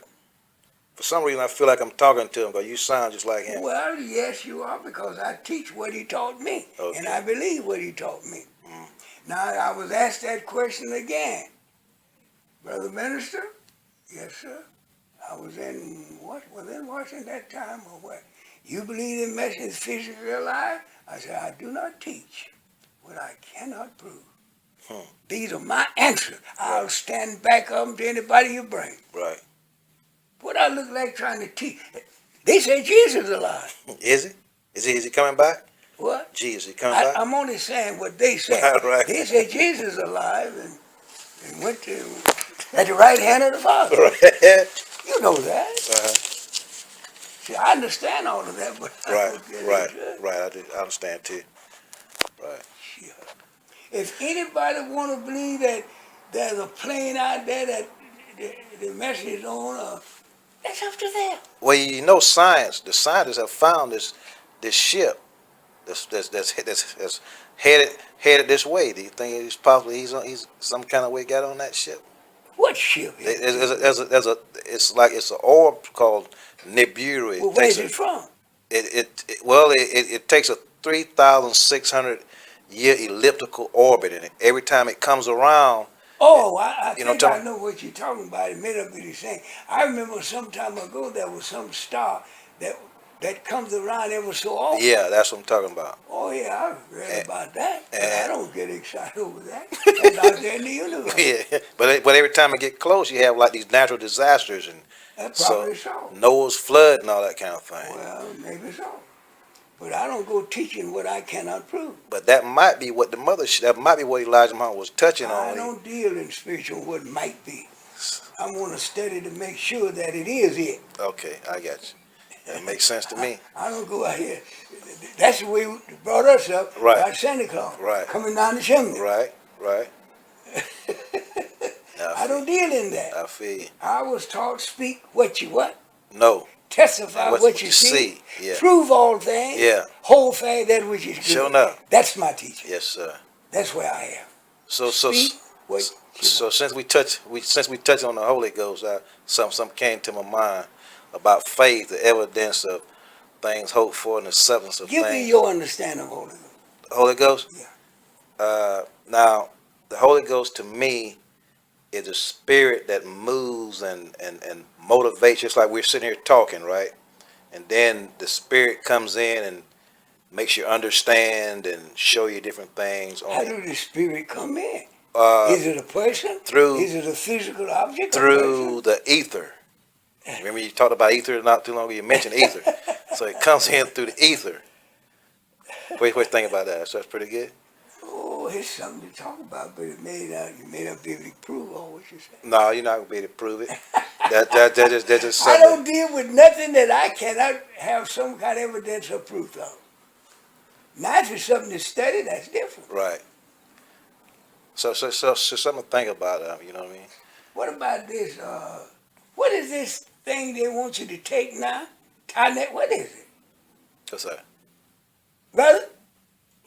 For some reason, I feel like I'm talking to him because you sound just like him. Well, yes, you are, because I teach what he taught me, Okay. and I believe what he taught me. Mm. Now, I was asked that question again. Brother Minister, yes, sir. I was in Washington that time, or what? You believe the message is physically alive? I said, I do not teach what I cannot prove. These are my answers. I'll stand back up to anybody you bring. Right. What I look like trying to teach? They say Jesus is alive. Is he? Is he coming back? What? Jesus, he coming back? I'm only saying what they say. Right. They say Jesus is alive and went to at the right hand of the Father. Right. You know that. Uh-huh. See, I understand all of that, but I Right. don't get Right. into it. Right. I understand too. Right. Sure. If anybody want to believe that there's a plane out there that the message is on, that's up to them. Well, you know, the scientists have found this ship that's headed this way. Do you think it's possibly he's some kind of way got on that ship? What ship is it? It's an orb called Nibiru. Well, where's it from? It takes a 3,600 year elliptical orbit, and every time it comes around. Oh, I You know think what I'm I talking- know what you're talking about. It may not be the same. I remember some time ago there was some star that comes around ever so often. Yeah, that's what I'm talking about. Oh, yeah, I read about that. But I and- don't get excited over that. That's out there in the universe. Yeah, but every time it get close, you have like these natural disasters and That's probably so. Noah's flood and all that kind of thing. Well, maybe so. But I don't go teaching what I cannot prove. But that might be what that might be what Elijah Muhammad was touching I on. don't deal in spiritual what might be. I'm going to study to make sure that it is it. Okay, I got you. That makes sense to me. I don't go out here. That's the way they brought us up. Right. By Santa Claus. Right. Coming down the chimney. Right, Right. I don't deal in that. I feel you. I was taught speak what you what? No. Testify And what you see. Yeah. Prove all things. Yeah. Hold fast that which is good. Sure enough. That's my teaching. Yes, sir. That's where I am. So Speak what you so since we touch on the Holy Ghost, something came to my mind about faith, the evidence of things hoped for, and the substance of Give things. me your understanding of Holy Ghost. Holy Ghost. Yeah. Now, the Holy Ghost to me is a spirit that moves and motivates, just like we're sitting here talking, right? And then the spirit comes in and makes you understand and show you different things. How do the spirit come in? Uh, Is it a person? through Is it a physical object? through the ether. Remember you talked about ether not too long ago. You mentioned ether, so it comes in through the ether. What do you think about that? So that's pretty good. Oh, it's something to talk about, but you may not be able to prove all what you say. No, you're not gonna be able to prove it. That's just I something. don't deal with nothing that I cannot have some kind of evidence or proof of. Now, if it's something to study, that's different. Right. So something to think about. You know what I mean? What about this? What is this thing they want you to take now? Tynet, what is it? What's that? Brother?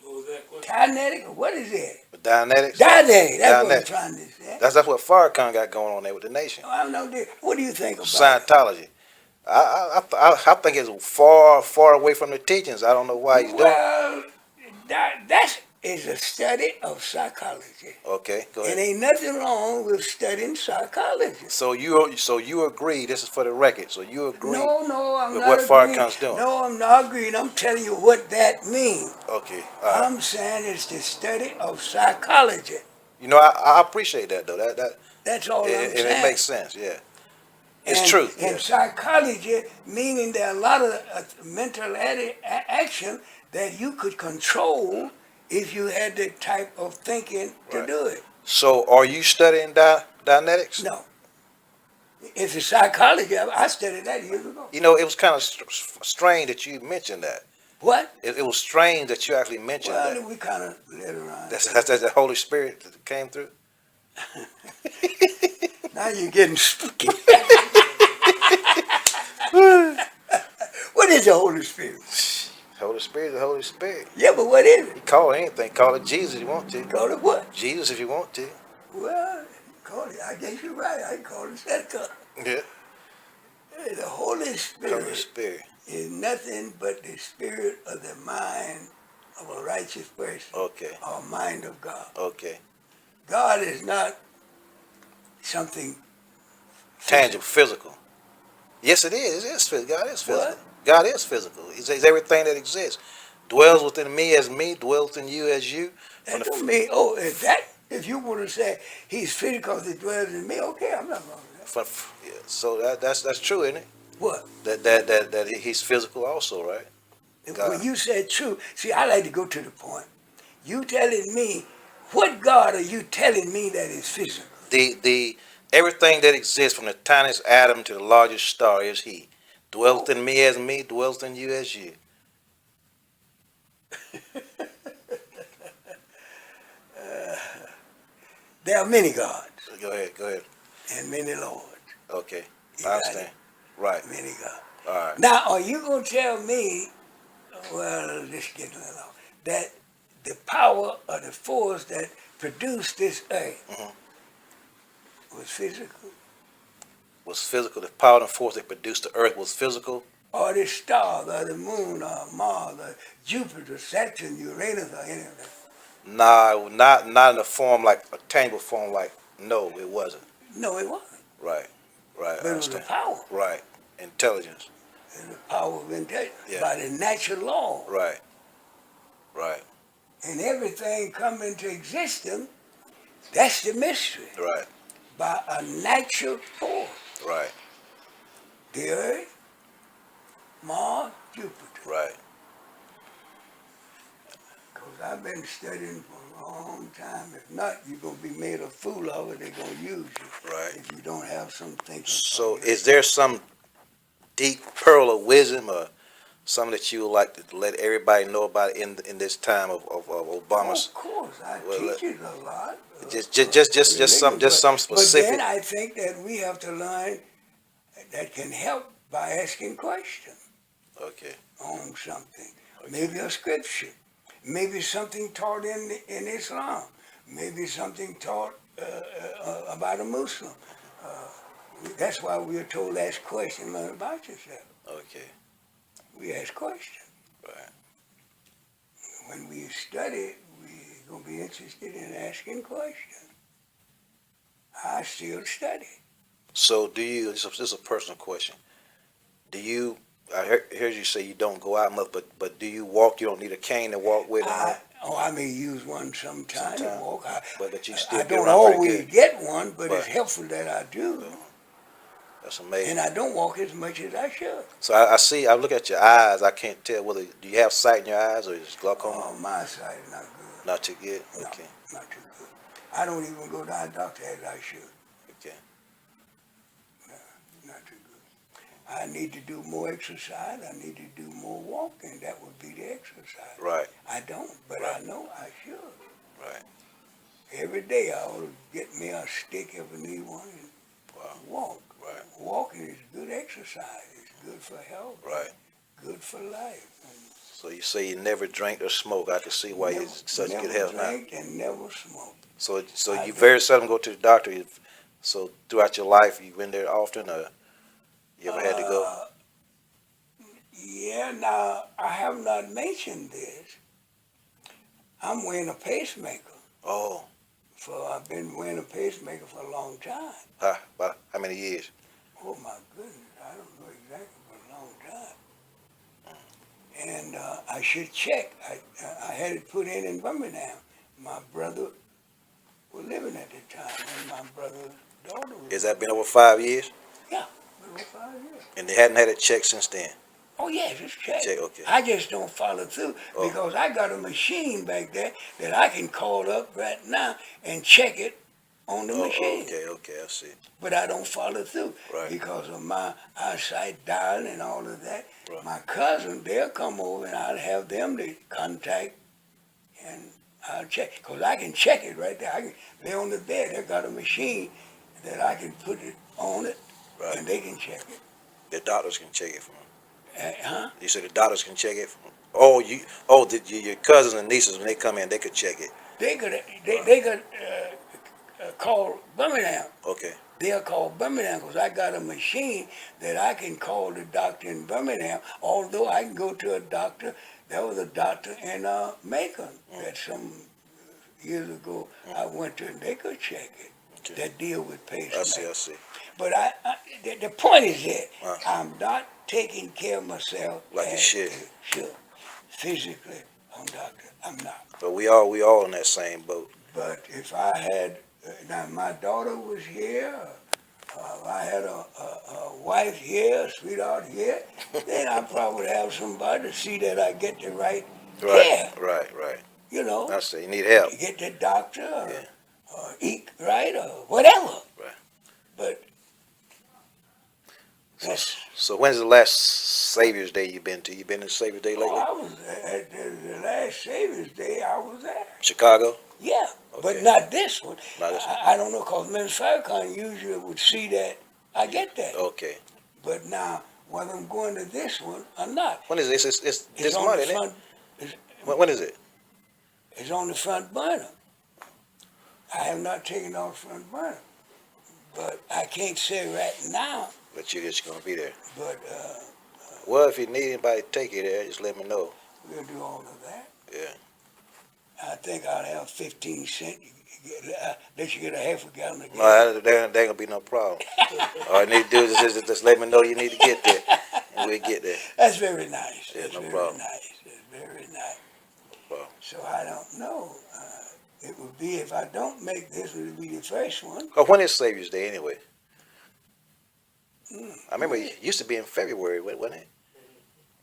What was that question? Tynetic? What is it? Dianetics. Dianetic, that's what I'm Dianetics. trying to say. That's what Farrakhan got going on there with the nation. I don't know this. What do you think about it? Scientology. I think it's far away from the teachings. I don't know why he's doing it. Well, that is a study of psychology. Okay, go And ahead. ain't nothing wrong with studying psychology. So you agree? This is for the record. So you agree? No, I'm with not what agreeing. Farrakhan's doing? No, I'm not agreeing. I'm telling you what that means. Okay. All right. I'm saying it's the study of psychology. You know, I appreciate that though. That's all I'm It saying. makes sense. Yeah. It's And- true. And Yeah. psychology, meaning there are a lot of mental action that you could control if you had the type of thinking to Right. do it. So are you studying Dianetics? No. If it's psychology, I studied that years ago. You know, it was kind of strange that you mentioned that. What? It was strange that you actually mentioned Well, that. we kind of let around. That's the Holy Spirit that came through. Now you're getting spooky. What is the Holy Spirit? Holy Spirit, the Holy Spirit. Yeah, but what is it? You call it anything. Call it Jesus if you want to. Call it what? Jesus if you want to. Well, call it. I guess you're right. I call it Seneca. Yeah. Hey, the Holy Spirit Holy Spirit. is nothing but the spirit of the mind of a righteous person, Okay. or mind of God. Okay. God is not something Tangible, physical. Yes, it is. It is physical. God is physical. What? God is physical. He's everything that exists. Dwells within me as me, dwells in you as you. From That the don't mean, oh, if you want to say he's physical because he dwells in me, okay, I'm not wrong with that. yeah, so that's true, isn't it? What? That he's physical also, right? God. When you said true, see, I like to go to the point. You telling me, what God are you telling me that is physical? The everything that exists from the tiniest atom to the largest star is he. Dwells in me as me, dwells in you as you. There are many gods Go ahead. and many lords. Okay. You I got understand. Right. Many gods. All right. Now, are you going to tell me, well, this is getting a little off, that the power or the force that produced this earth was physical? Was physical. The power and force that produced the earth was physical. Or the stars, or the moon, or Mars, or Jupiter, Saturn, Uranus, or any of that? Nah, not in a form like a tangible form. Like no, it wasn't. No, it wasn't. Right. I But it was the understand. power. Right. Intelligence. And the power of intelligence. Yeah. By the natural law. Right. And everything come into existence, that's the mystery. Right. By a natural force. Right. The earth, Mars, Jupiter. Right. Because I've been studying for a long time. If not, you're going to be made a fool of it. They're going to use you. Right. If you don't have some thinking. So is there some deep pearl of wisdom or something that you would like to let everybody know about in this time of Obama's? Of course, I Well, teach it a lot. Just some specific. But then I think that we have to learn that can help by asking questions Okay. on something. Maybe a scripture. Maybe something taught in Islam. Maybe something taught about a Muslim. That's why we are told ask questions, learn about yourself. Okay. We ask questions. Right. When we study, we're going to be interested in asking questions. I still study. So do you? This is a personal question. Do you? I heard you say you don't go out much, but do you walk? You don't need a cane to walk with. I may use one sometime to walk. But you still I get don't around pretty always good. get one, but it's But- helpful that I do. That's amazing. And I don't walk as much as I should. So I see. I look at your eyes. I can't tell whether do you have sight in your eyes or is it glaucoma? Oh, my sight is not good. Not too good. No, Okay. not too good. I don't even go to the doctor as I should. Okay. Not too good. I need to do more exercise. I need to do more walking. That would be the exercise. Right. I don't, but Right. I know I should. Right. Every day I ought to get me a stick if I need one and Wow. walk. Right. Walking is good exercise. It's good for health. Right. Good for life. And So you say you never drink or smoke. I can see why you're such good health now. Never drink and never smoke. So I you do. very seldom go to the doctor. So throughout your life, you been there often, or you ever had to go? Yeah, now, I have not mentioned this. I'm wearing a pacemaker. Oh, I've been wearing a pacemaker for a long time. about how many years? Oh, my goodness, I don't know exactly, for a long time. And I should check. I had it put in Birmingham. My brother was living at the time, and my brother's daughter was Has that been over 5 years? over 5 years. And they hadn't had it checked since then? Oh, yes, it's checked. Check, okay. I just don't follow through Oh. because I got a machine back there that I can call up right now and check it on the machine. Okay, I see. But I don't follow through Right. because of my eyesight dial and all of that. Right. My cousin, they'll come over and I'll have them to contact and I'll check. Because I can check it right there. They're on the bed. They got a machine that I can put it on it Right. and they can check it. The doctors can check it from. Huh? You said the doctors can check it from. Your cousins and nieces when they come in, they could check it. They could call Birmingham. Okay. They'll call Birmingham because I got a machine that I can call the doctor in Birmingham. Although I can go to a doctor, there was a doctor in Macon that some years ago I went to, and they could check it. Okay. That deal with I pacemakers. see. But the point is that Uh. I'm not taking care of myself Like you as should. I should. Physically, doctor, I'm not. But we all in that same boat. But if I had, now my daughter was here, I had a wife here, a sweetheart here, then I probably would have somebody to see that I get the right care. Right. You know, I see. You need help. to get the doctor Yeah. or eat right or whatever. Right. But that's, So when's the last Savior's Day you been to? You been to Savior's Day lately? I was at the last Savior's Day, I was there. Chicago? Yeah, but Okay. not this one. Not this one. I don't know, because Minister Farrakhan usually would see that I get that. Okay. But now, whether I'm going to this one or not, When is this? It's this on month, the isn't it? front. When is it? It's on the front burner. I have not taken it off the front burner, but I can't say right now. But you're just gonna be there. But Well, if you need anybody to take you there, just let me know. we'll do all of that. Yeah. I think I'll have 15 cents. Let you get a half a gallon of gas. No, there ain't gonna be no problem. All I need to do is just let me know you need to get there, and we'll get there. That's very nice. Yeah, That's no very problem. nice. That's very nice. problem. So I don't know. It would be, if I don't make this, it would be the first one. Oh, when is Savior's Day anyway? Mm. I remember it used to be in February, wasn't it?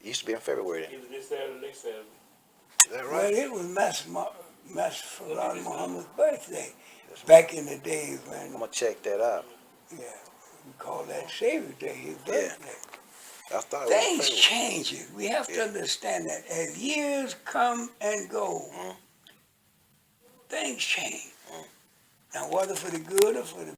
It used to be in February. Either this Saturday or next Saturday. Is that Well, right? it was Master Muhammad's birthday back in the days I'm when, gonna check that out. yeah, we call that Savior's Day, his Yeah. birthday. I thought it Things was favorable. change. We have to Yeah. understand that as years come and go, Mhm. things change. Mhm. Now, whether for the good or for the